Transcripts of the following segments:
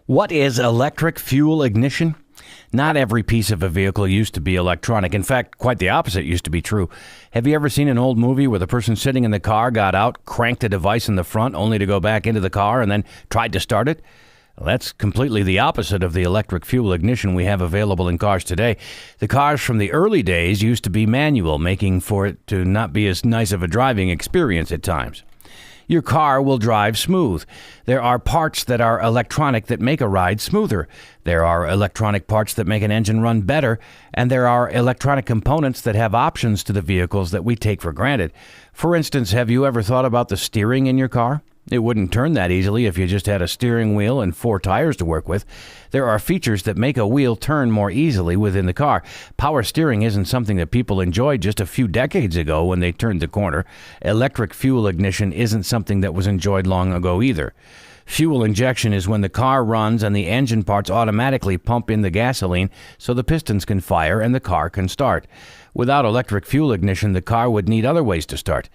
What is electric fuel ignition? Not every piece of a vehicle used to be electronic. In fact, quite the opposite used to be true. Have you ever seen an old movie where the person sitting in the car got out, cranked a device in the front, only to go back into the car and then tried to start it? Well, that's completely the opposite of the electric fuel ignition we have available in cars today. The cars from the early days used to be manual, making for it to not be as nice of a driving experience at times. Your car will drive smooth. There are parts that are electronic that make a ride smoother. There are electronic parts that make an engine run better, and there are electronic components that have options to the vehicles that we take for granted. For instance, have you ever thought about the steering in your car? It wouldn't turn that easily if you just had a steering wheel and 4 tires to work with. There are features that make a wheel turn more easily within the car. Power steering isn't something that people enjoyed just a few decades ago when they turned the corner. Electric fuel ignition isn't something that was enjoyed long ago either. Fuel injection is when the car runs and the engine parts automatically pump in the gasoline so the pistons can fire and the car can start. Without electric fuel ignition, the car would need other ways to start.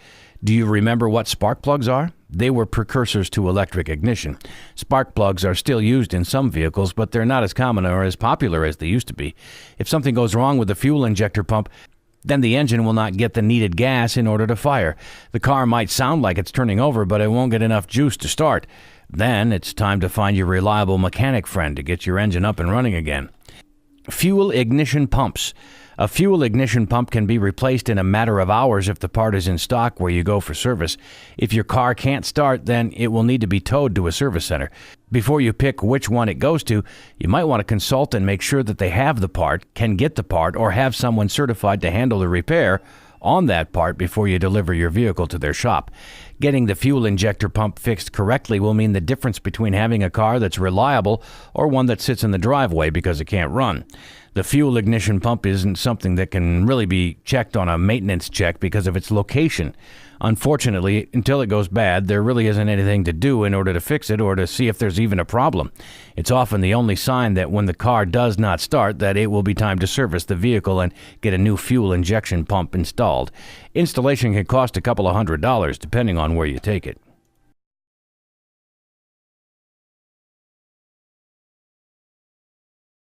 Do you remember what spark plugs are? They were precursors to electric ignition. Spark plugs are still used in some vehicles, but they're not as common or as popular as they used to be. If something goes wrong with the fuel injector pump, then the engine will not get the needed gas in order to fire. The car might sound like it's turning over, but it won't get enough juice to start. Then it's time to find your reliable mechanic friend to get your engine up and running again. Fuel ignition pumps. A fuel ignition pump can be replaced in a matter of hours if the part is in stock where you go for service. If your car can't start, then it will need to be towed to a service center. Before you pick which one it goes to, you might want to consult and make sure that they have the part, can get the part, or have someone certified to handle the repair on that part before you deliver your vehicle to their shop. Getting the fuel injector pump fixed correctly will mean the difference between having a car that's reliable or one that sits in the driveway because it can't run. The fuel ignition pump isn't something that can really be checked on a maintenance check because of its location. Unfortunately, until it goes bad, there really isn't anything to do in order to fix it or to see if there's even a problem. It's often the only sign that when the car does not start, that it will be time to service the vehicle and get a new fuel injection pump installed. Installation can cost a couple of $100 depending on where you take it.